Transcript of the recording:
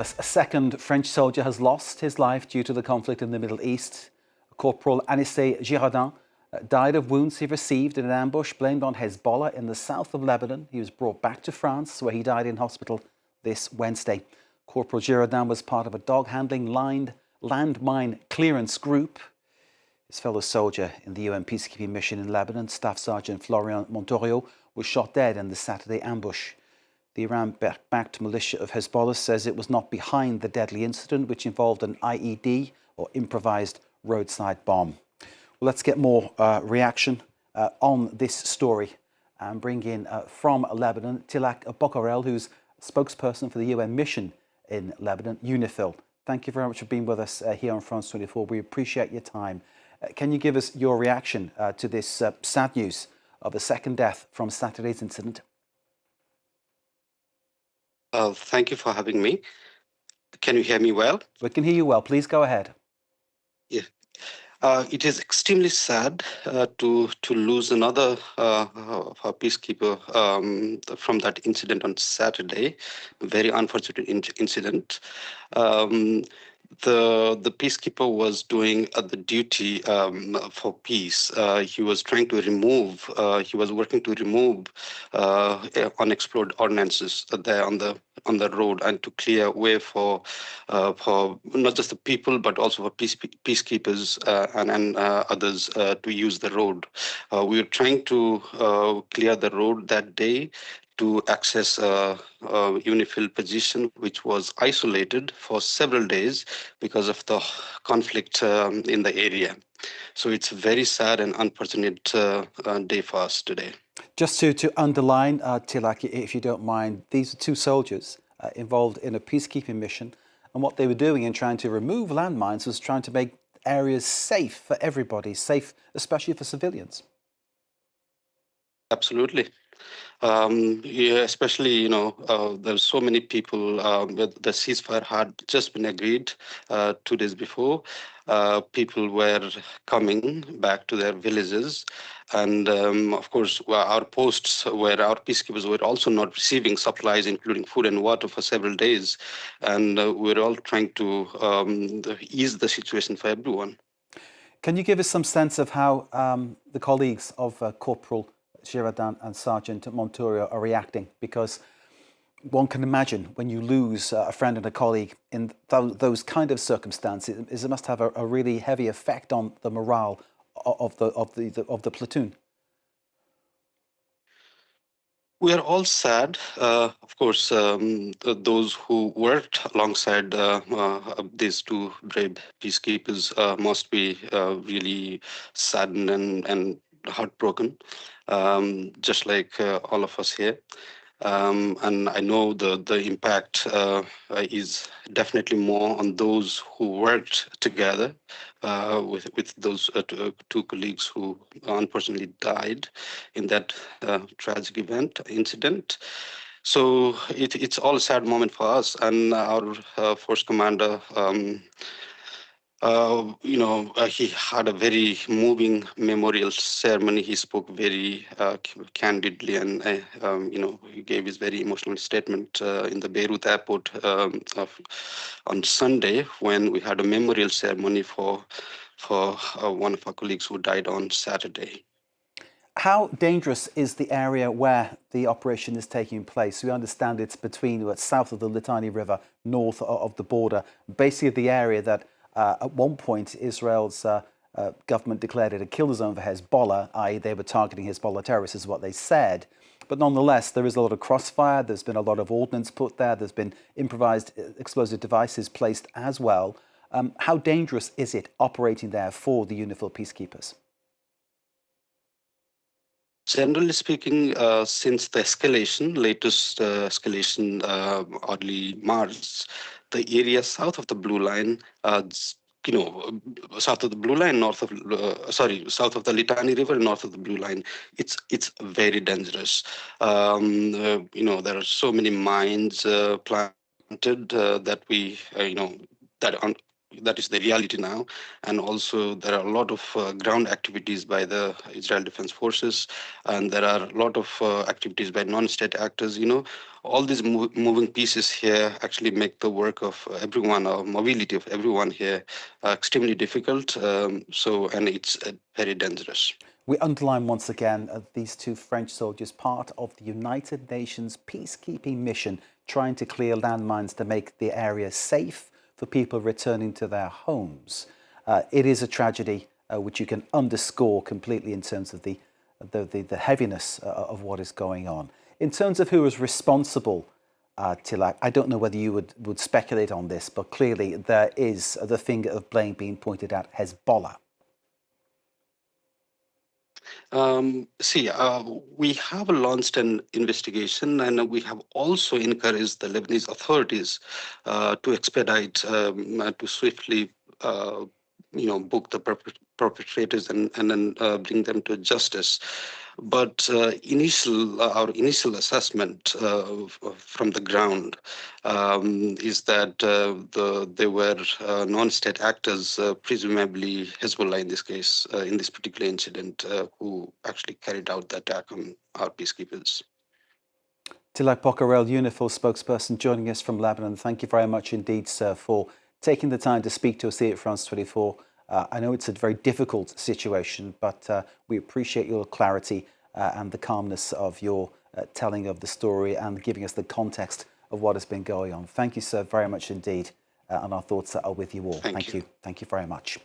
A second French soldier has lost his life due to the conflict in the Middle East. Corporal Anissé Girardin died of wounds he received in an ambush blamed on Hezbollah in the south of Lebanon. He was brought back to France, where he died in hospital this Wednesday. Corporal Girardin was part of a dog-handling landmine clearance group. His fellow soldier in the UN peacekeeping mission in Lebanon, Staff Sergeant Florian Montorio, was shot dead in the Saturday ambush. The Iran-backed militia of Hezbollah says it was not behind the deadly incident, which involved an IED, or improvised roadside bomb. Well, let's get more reaction on this story and bring in from Lebanon, Tilak Pokharel, who's spokesperson for the UN mission in Lebanon, UNIFIL. Thank you very much for being with us here on France 24. We appreciate your time. Can you give us your reaction to this sad news of a second death from Saturday's incident? Thank you for having me. Can you hear me well? We can hear you well. Please go ahead. Yeah. It is extremely sad to lose another peacekeeper from that incident on Saturday. Very unfortunate incident. The peacekeeper was doing the duty for peace. He was trying to remove. He was working to remove unexploded ordnances there on the road and to clear way for not just the people but also for peacekeepers and others to use the road. We were trying to clear the road that day to access UNIFIL position, which was isolated for several days because of the conflict in the area. So it's a very sad and unfortunate day for us today. Just to underline, Tilak, if you don't mind, these are two soldiers involved in a peacekeeping mission, and what they were doing in trying to remove landmines was trying to make areas safe for everybody, safe especially for civilians. Absolutely. Yeah, especially, there's so many people. The ceasefire had just been agreed 2 days before. People were coming back to their villages. And of course, our posts where our peacekeepers were also not receiving supplies, including food and water, for several days. And we're all trying to ease the situation for everyone. Can you give us some sense of how the colleagues of Corporal Girardin and Sergeant Montorio are reacting? Because one can imagine when you lose a friend and a colleague in those kind of circumstances, it must have a really heavy effect on the morale of the platoon. We are all sad. Of course, those who worked alongside these two brave peacekeepers must be really saddened and heartbroken, just like all of us here. And I know the impact is definitely more on those who worked together with those two colleagues who unfortunately died in that tragic incident. So it's all a sad moment for us, and our force commander. He had a very moving memorial ceremony. He spoke very candidly, and he gave his very emotional statement in the Beirut airport on Sunday when we had a memorial ceremony for one of our colleagues who died on Saturday. How dangerous is the area where the operation is taking place? We understand it's between south of the Litani River, north of the border, basically the area that at one point, Israel's government declared it a kill zone for Hezbollah, i.e. they were targeting Hezbollah terrorists, is what they said. But nonetheless, there is a lot of crossfire, there's been a lot of ordnance put there, there's been improvised explosive devices placed as well. How dangerous is it operating there for the UNIFIL peacekeepers? Generally speaking, since the latest escalation early March, the area south of the blue line, south of the blue line, south of the Litani River, north of the blue line, it's very dangerous. There are so many mines planted that that is the reality now. And also there are a lot of ground activities by the Israel Defense Forces, and there are a lot of activities by non-state actors. All these moving pieces here actually make the work of everyone, or mobility of everyone here, extremely difficult. And it's very dangerous. We underline once again these two French soldiers, part of the United Nations peacekeeping mission, trying to clear landmines to make the area safe for people returning to their homes. It is a tragedy which you can underscore completely in terms of the heaviness of what is going on. In terms of who is responsible, Tilak, I don't know whether you would speculate on this, but clearly there is the finger of blame being pointed at Hezbollah. We have launched an investigation, and we have also encouraged the Lebanese authorities to expedite, to swiftly, book the perpetrators and then bring them to justice. But our initial assessment from the ground is that they were non-state actors, presumably Hezbollah in this case, in this particular incident, who actually carried out the attack on our peacekeepers. Tilak Pokharel, UNIFIL spokesperson, joining us from Lebanon. Thank you very much indeed, sir, for taking the time to speak to us here at France 24. I know it's a very difficult situation, but we appreciate your clarity and the calmness of your telling of the story and giving us the context of what has been going on. Thank you, sir, very much indeed. And our thoughts are with you all. Thank you. Thank you very much.